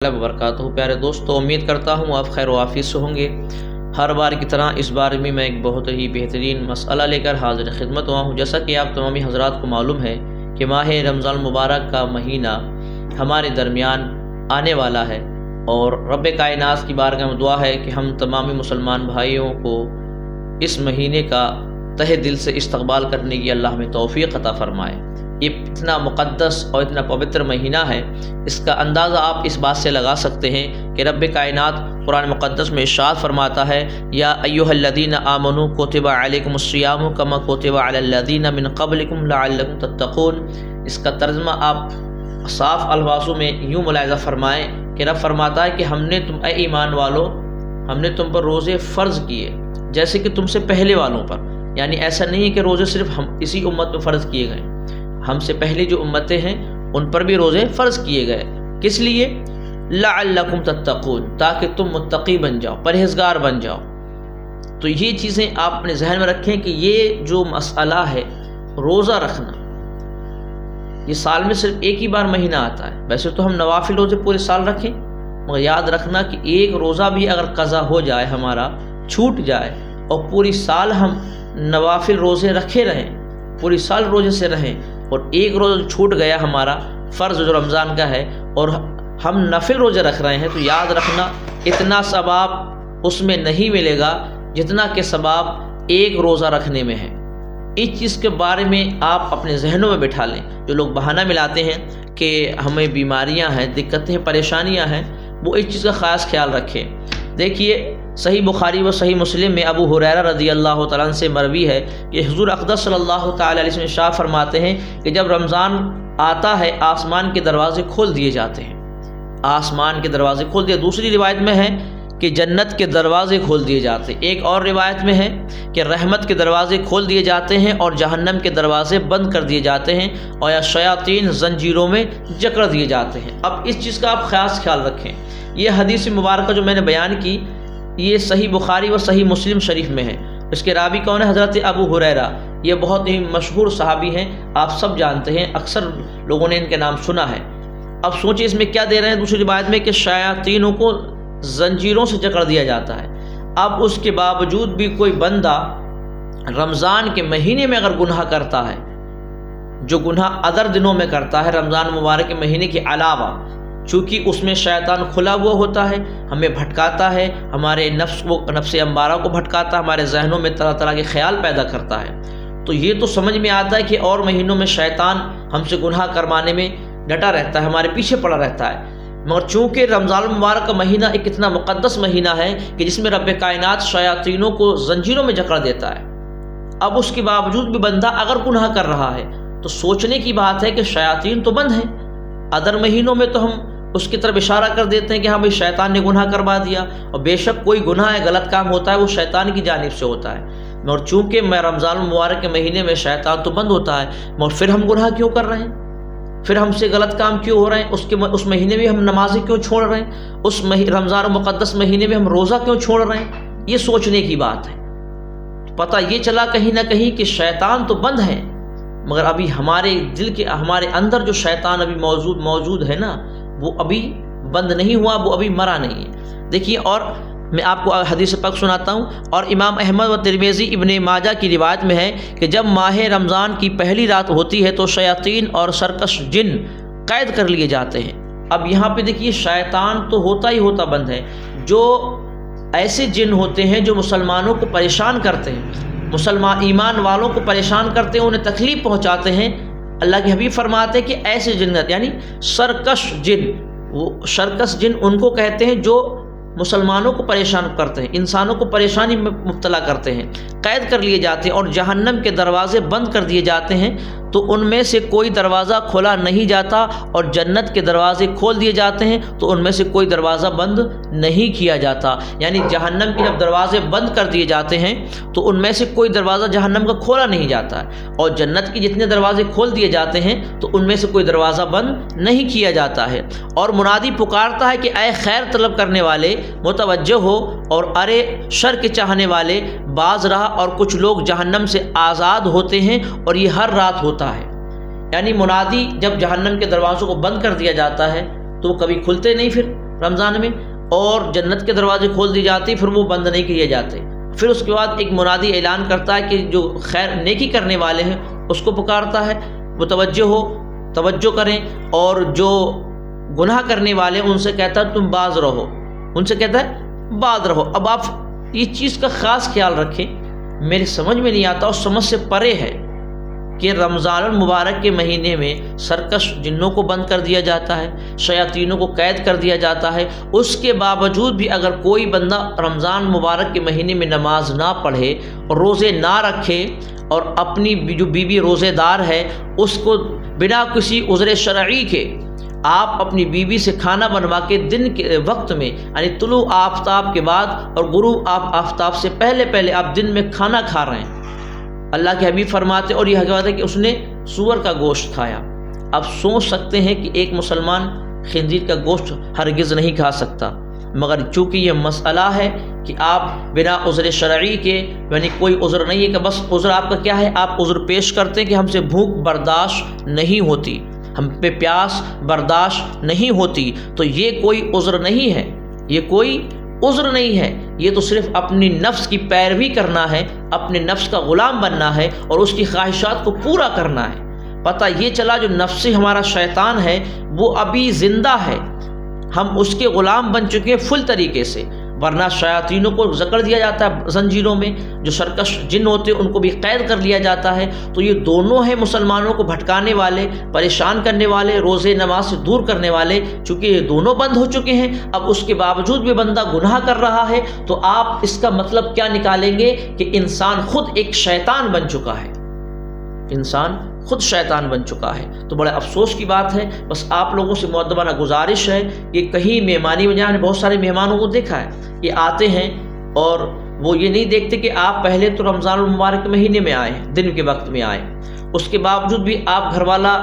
وبرکاتہ۔ پیارے دوستو، امید کرتا ہوں آپ خیر و عافیت سے ہوں گے۔ ہر بار کی طرح اس بار بھی میں ایک بہت ہی بہترین مسئلہ لے کر حاضر خدمت ہوا ہوں۔ جیسا کہ آپ تمامی حضرات کو معلوم ہے کہ ماہ رمضان المبارک کا مہینہ ہمارے درمیان آنے والا ہے، اور رب کائنات کی بارگاہ میں دعا ہے کہ ہم تمامی مسلمان بھائیوں کو اس مہینے کا تہہ دل سے استقبال کرنے کی اللہ ہمیں توفیق عطا فرمائے۔ یہ اتنا مقدس اور اتنا پوتر مہینہ ہے، اس کا اندازہ آپ اس بات سے لگا سکتے ہیں کہ رب کائنات قرآن مقدس میں ارشاد فرماتا ہے، یا ایھا الذین آمنوا کتب علیکم الصیام کما کتب علی الذین من قبلکم لعلکم تتقون۔ اس کا ترجمہ آپ صاف الفاظوں میں یوں ملاحظہ فرمائیں کہ رب فرماتا ہے کہ ہم نے اے ایمان والو، ہم نے تم پر روزے فرض کیے جیسے کہ تم سے پہلے والوں پر۔ یعنی ایسا نہیں ہے کہ روزے صرف ہم اسی امت میں فرض کیے گئے، ہم سے پہلے جو امتیں ہیں ان پر بھی روزے فرض کیے گئے۔ کس لیے؟ لعلکم تتقون، تاکہ تم متقی بن جاؤ، پرہیزگار بن جاؤ۔ تو یہ چیزیں آپ اپنے ذہن میں رکھیں کہ یہ جو مسئلہ ہے روزہ رکھنا، یہ سال میں صرف ایک ہی بار مہینہ آتا ہے۔ ویسے تو ہم نوافل روزے پورے سال رکھیں، مگر یاد رکھنا کہ ایک روزہ بھی اگر قضا ہو جائے، ہمارا چھوٹ جائے، اور پوری سال ہم نوافل روزے رکھے رہیں، پوری سال روزے سے رہیں، اور ایک روزہ چھوٹ گیا ہمارا فرض جو رمضان کا ہے، اور ہم نفل روزے رکھ رہے ہیں، تو یاد رکھنا اتنا ثواب اس میں نہیں ملے گا جتنا کہ ثواب ایک روزہ رکھنے میں ہے۔ اس چیز کے بارے میں آپ اپنے ذہنوں میں بٹھا لیں۔ جو لوگ بہانہ ملاتے ہیں کہ ہمیں بیماریاں ہیں، دقتیں ہیں، پریشانیاں ہیں، وہ اس چیز کا خاص خیال رکھیں۔ دیکھیے، صحیح بخاری و صحیح مسلم میں ابو ہریرہ رضی اللہ تعالیٰ عنہ سے مروی ہے کہ حضور اقدس صلی اللہ تعالیٰ علیہ وسلم ارشاد فرماتے ہیں کہ جب رمضان آتا ہے آسمان کے دروازے کھول دیے جاتے ہیں، آسمان کے دروازے کھول دیے۔ دوسری روایت میں ہے کہ جنت کے دروازے کھول دیے جاتے ہیں، ایک اور روایت میں ہے کہ رحمت کے دروازے کھول دیے جاتے ہیں اور جہنم کے دروازے بند کر دیے جاتے ہیں، اور یا شیاطین زنجیروں میں جکڑ دیے جاتے ہیں۔ اب اس چیز کا آپ خاص خیال رکھیں۔ یہ حدیث مبارکہ جو میں نے بیان کی، یہ صحیح بخاری و صحیح مسلم شریف میں ہے۔ اس کے راوی کون ہے؟ حضرت ابو ہریرہ۔ یہ بہت ہی مشہور صحابی ہیں، آپ سب جانتے ہیں، اکثر لوگوں نے ان کے نام سنا ہے۔ اب سوچیں اس میں کیا دے رہے ہیں دوسری روایت میں کہ شیاطینوں کو زنجیروں سے جکڑ دیا جاتا ہے۔ اب اس کے باوجود بھی کوئی بندہ رمضان کے مہینے میں اگر گناہ کرتا ہے، جو گناہ ادر دنوں میں کرتا ہے رمضان مبارک کے مہینے کے علاوہ، چونکہ اس میں شیطان کھلا ہوا ہوتا ہے، ہمیں بھٹکاتا ہے، ہمارے نفس امارہ کو بھٹکاتا ہے، ہمارے ذہنوں میں طرح طرح کے خیال پیدا کرتا ہے، تو یہ تو سمجھ میں آتا ہے کہ اور مہینوں میں شیطان ہم سے گناہ کروانے میں ڈٹا رہتا ہے، ہمارے پیچھے پڑا رہتا ہے۔ مگر چونکہ رمضان المبارک کا مہینہ ایک اتنا مقدس مہینہ ہے کہ جس میں رب کائنات شیاطینوں کو زنجیروں میں جکڑ دیتا ہے، اب اس کے باوجود بھی بندہ اگر گناہ کر رہا ہے تو سوچنے کی بات ہے کہ شیاطین تو بند ہیں۔ ادر مہینوں میں تو ہم اس کی طرف اشارہ کر دیتے ہیں کہ ہاں بھائی شیطان نے گناہ کروا دیا، اور بے شک کوئی گناہ ہے، غلط کام ہوتا ہے، وہ شیطان کی جانب سے ہوتا ہے، اور چونکہ میں رمضان المبارک کے مہینے میں شیطان تو بند ہوتا ہے، مگر پھر ہم گناہ کیوں کر رہے ہیں؟ پھر ہم سے غلط کام کیوں ہو رہے ہیں؟ اس مہینے میں ہم نمازیں کیوں چھوڑ رہے ہیں؟ اس رمضان مقدس مہینے میں ہم روزہ کیوں چھوڑ رہے ہیں؟ یہ سوچنے کی بات ہے۔ پتہ یہ چلا کہیں نہ کہیں کہ شیطان تو بند ہے، مگر ابھی ہمارے دل کے، ہمارے اندر جو شیطان ابھی موجود ہے نا، وہ ابھی بند نہیں ہوا، وہ ابھی مرا نہیں ہے۔ دیکھیے، اور میں آپ کو حدیث پاک سناتا ہوں، اور امام احمد و ترمذی ابن ماجہ کی روایت میں ہے کہ جب ماہ رمضان کی پہلی رات ہوتی ہے تو شیاطین اور سرکش جن قید کر لیے جاتے ہیں۔ اب یہاں پہ دیکھیے، شیطان تو ہوتا ہی ہوتا بند ہے، جو ایسے جن ہوتے ہیں جو مسلمانوں کو پریشان کرتے ہیں، مسلمان ایمان والوں کو پریشان کرتے ہیں، انہیں تکلیف پہنچاتے ہیں۔ اللہ کے حبیب فرماتے ہیں کہ ایسے جنات یعنی سرکش جن، وہ سرکش جن ان کو کہتے ہیں جو مسلمانوں کو پریشان کرتے ہیں، انسانوں کو پریشانی میں مبتلا کرتے ہیں، قید کر لیے جاتے ہیں، اور جہنم کے دروازے بند کر دیے جاتے ہیں، تو ان میں سے کوئی دروازہ کھولا نہیں جاتا، اور جنت کے دروازے کھول دیے جاتے ہیں تو ان میں سے کوئی دروازہ بند نہیں کیا جاتا۔ یعنی جہنم کے جب دروازے بند کر دیے جاتے ہیں تو ان میں سے کوئی دروازہ جہنم کا کھولا نہیں جاتا ہے، اور جنت کے جتنے دروازے کھول دیے جاتے ہیں تو ان میں سے کوئی دروازہ بند نہیں کیا جاتا ہے۔ اور منادی پکارتا ہے کہ اے خیر طلب کرنے والے متوجہ ہو، اور ارے شر کے چاہنے والے باز رہا۔ اور کچھ لوگ جہنم سے آزاد ہوتے ہیں، اور یہ ہر رات ہوتا ہے۔ یعنی منادی جب جہنم کے دروازوں کو بند کر دیا جاتا ہے تو وہ کبھی کھلتے نہیں، پھر رمضان میں، اور جنت کے دروازے کھول دی جاتی، پھر وہ بند نہیں کیے جاتے۔ پھر اس کے بعد ایک منادی اعلان کرتا ہے کہ جو خیر نیکی کرنے والے ہیں اس کو پکارتا ہے وہ توجہ کریں، اور جو گناہ کرنے والے ان سے کہتا ہے تم باز رہو، ان سے کہتا ہے باز رہو۔ اب آپ یہ چیز کا خاص خیال رکھیں، میرے سمجھ میں نہیں آتا اور سمجھ سے پرے ہے کہ رمضان المبارک کے مہینے میں سرکش جنوں کو بند کر دیا جاتا ہے، شیاطینوں کو قید کر دیا جاتا ہے، اس کے باوجود بھی اگر کوئی بندہ رمضان مبارک کے مہینے میں نماز نہ پڑھے اور روزے نہ رکھے، اور اپنی جو بیوی روزے دار ہے اس کو بنا کسی عذر شرعی کے آپ اپنی بیوی سے کھانا بنوا کے دن کے وقت میں، یعنی طلوع آفتاب کے بعد اور غروب آفتاب سے پہلے آپ دن میں کھانا کھا رہے ہیں۔ اللہ کے حبیب فرماتے، اور یہ حقیقت ہے کہ اس نے سور کا گوشت کھایا۔ اب سوچ سکتے ہیں کہ ایک مسلمان خنزیر کا گوشت ہرگز نہیں کھا سکتا، مگر چونکہ یہ مسئلہ ہے کہ آپ بنا عذر شرعی کے، یعنی کوئی عذر نہیں ہے کہ بس عذر آپ کا کیا ہے، آپ عذر پیش کرتے ہیں کہ ہم سے بھوک برداشت نہیں ہوتی، ہم پہ پیاس برداشت نہیں ہوتی، تو یہ کوئی عذر نہیں ہے، یہ کوئی عذر نہیں ہے، یہ تو صرف اپنی نفس کی پیروی کرنا ہے، اپنے نفس کا غلام بننا ہے اور اس کی خواہشات کو پورا کرنا ہے۔ پتہ یہ چلا جو نفس ہمارا شیطان ہے وہ ابھی زندہ ہے، ہم اس کے غلام بن چکے ہیں فل طریقے سے، ورنہ شیاطینوں کو جکڑ دیا جاتا ہے زنجیروں میں، جو سرکش جن ہوتے ہیں ان کو بھی قید کر لیا جاتا ہے۔ تو یہ دونوں ہیں مسلمانوں کو بھٹکانے والے، پریشان کرنے والے، روزے نماز سے دور کرنے والے۔ چونکہ یہ دونوں بند ہو چکے ہیں، اب اس کے باوجود بھی بندہ گناہ کر رہا ہے، تو آپ اس کا مطلب کیا نکالیں گے کہ انسان خود ایک شیطان بن چکا ہے، انسان خود شیطان بن چکا ہے۔ تو بڑے افسوس کی بات ہے۔ بس آپ لوگوں سے مؤدبانہ گزارش ہے کہ کہیں مہمانی میں جانے، بہت سارے مہمانوں کو دیکھا ہے کہ آتے ہیں اور وہ یہ نہیں دیکھتے کہ آپ پہلے تو رمضان المبارک کے مہینے میں آئے، دن کے وقت میں آئے، اس کے باوجود بھی آپ گھر والا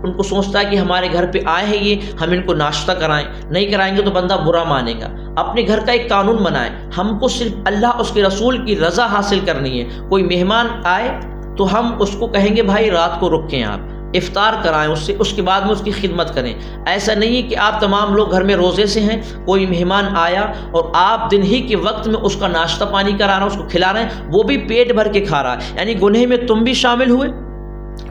ان کو سوچتا ہے کہ ہمارے گھر پہ آئے ہیں یہ، ہم ان کو ناشتہ کرائیں، نہیں کرائیں گے تو بندہ برا مانے گا۔ اپنے گھر کا ایک قانون بنائیں، ہم کو صرف اللہ اس کے رسول کی رضا حاصل کرنی ہے۔ کوئی مہمان آئے تو ہم اس کو کہیں گے بھائی رات کو رکیں، آپ افطار کرائیں اس سے، اس کے بعد میں اس کی خدمت کریں۔ ایسا نہیں ہے کہ آپ تمام لوگ گھر میں روزے سے ہیں، کوئی مہمان آیا اور آپ دن ہی کے وقت میں اس کا ناشتہ پانی کرا رہے ہیں، اس کو کھلا رہے ہیں، وہ بھی پیٹ بھر کے کھا رہا ہے، یعنی گناہ میں تم بھی شامل ہوئے،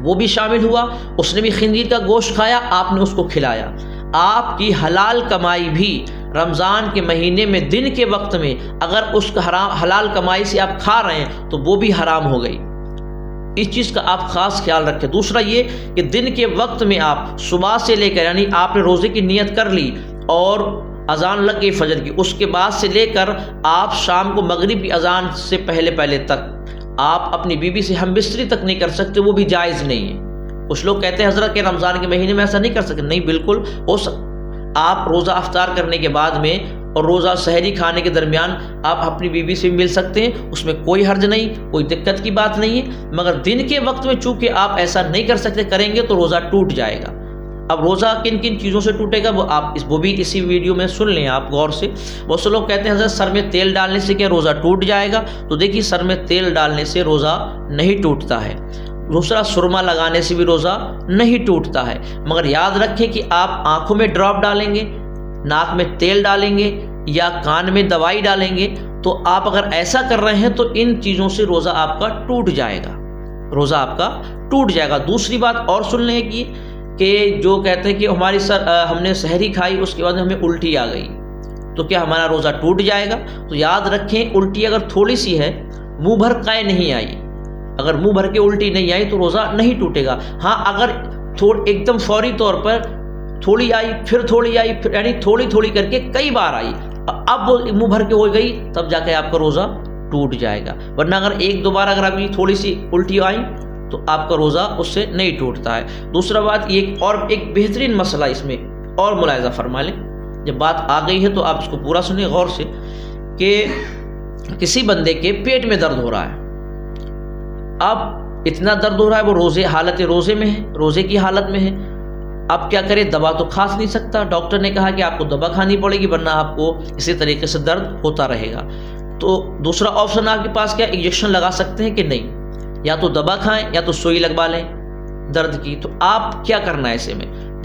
وہ بھی شامل ہوا، اس نے بھی خنزیر کا گوشت کھایا، آپ نے اس کو کھلایا۔ آپ کی حلال کمائی بھی رمضان کے مہینے میں دن کے وقت میں اگر اس کا حلال کمائی سے آپ کھا رہے ہیں تو وہ بھی حرام ہو گئی۔ اس چیز کا آپ خاص خیال رکھیں۔ دوسرا یہ کہ دن کے وقت میں آپ صبح سے لے کر، یعنی آپ نے روزے کی نیت کر لی اور اذان لگ گئی فجر کی، اس کے بعد سے لے کر آپ شام کو مغرب کی اذان سے پہلے تک آپ اپنی بیوی سے ہم بستری تک نہیں کر سکتے، وہ بھی جائز نہیں ہے۔ کچھ لوگ کہتے ہیں حضرت کہ رمضان کے مہینے میں ایسا نہیں کر سکتے، نہیں، بالکل ہو سکتا۔ آپ روزہ افطار کرنے کے بعد میں اور روزہ سحری کھانے کے درمیان آپ اپنی بیوی سے مل سکتے ہیں، اس میں کوئی حرج نہیں، کوئی دقت کی بات نہیں ہے، مگر دن کے وقت میں چونکہ آپ ایسا نہیں کر سکتے، کریں گے تو روزہ ٹوٹ جائے گا۔ اب روزہ کن کن چیزوں سے ٹوٹے گا وہ بھی اسی ویڈیو میں سن لیں آپ غور سے۔ بہت سے لوگ کہتے ہیں حضرت سر میں تیل ڈالنے سے کیا روزہ ٹوٹ جائے گا؟ تو دیکھیے سر میں تیل ڈالنے سے روزہ نہیں ٹوٹتا ہے، دوسرا سرما لگانے سے بھی روزہ نہیں ٹوٹتا ہے، مگر یاد رکھیں کہ آپ آنکھوں میں ڈراپ ڈالیں گے، ناک میں تیل ڈالیں گے یا کان میں دوائی ڈالیں گے، تو آپ اگر ایسا کر رہے ہیں تو ان چیزوں سے روزہ آپ کا ٹوٹ جائے گا، روزہ آپ کا ٹوٹ جائے گا۔ دوسری بات اور سن لیں کہ جو کہتے ہیں کہ ہم نے سحری کھائی اس کے بعد ہمیں الٹی آ گئی تو کیا ہمارا روزہ ٹوٹ جائے گا؟ تو یاد رکھیں الٹی اگر تھوڑی سی ہے، منہ بھر قے نہیں آئی، اگر منہ بھر کے الٹی نہیں آئی تو روزہ نہیں ٹوٹے گا۔ ہاں اگر ایک دم فوری طور پر تھوڑی آئی پھر تھوڑی آئی، یعنی تھوڑی تھوڑی کر کے کئی بار آئی، اب وہ منہ بھر کے ہو گئی، تب جا کے آپ کا روزہ ٹوٹ جائے گا، ورنہ اگر ایک دو بار اگر آپ کی تھوڑی سی الٹی آئی تو آپ کا روزہ اس سے نہیں ٹوٹتا ہے۔ دوسرا بات یہ ایک بہترین مسئلہ اس میں اور ملاحظہ فرما لیں، جب بات آ گئی ہے تو آپ اس کو پورا سنیں غور سے، کہ کسی بندے کے پیٹ میں درد ہو رہا ہے، اب اتنا درد ہو رہا ہے، وہ حالت روزے میں ہے، روزے کی حالت میں ہے، اب کیا کرے؟ دوا تو کھا نہیں سکتا، ڈاکٹر نے کہا کہ آپ کو دوا کھانی پڑے گی ورنہ آپ کو اسی طریقے سے درد ہوتا رہے گا۔ تو دوسرا آپشن آپ کے پاس کیا، انجیکشن لگا سکتے ہیں کہ نہیں، یا تو دوا کھائیں یا تو سوئی لگوا لیں درد کی۔ تو آپ کیا کرنا ہے ایسے میں؟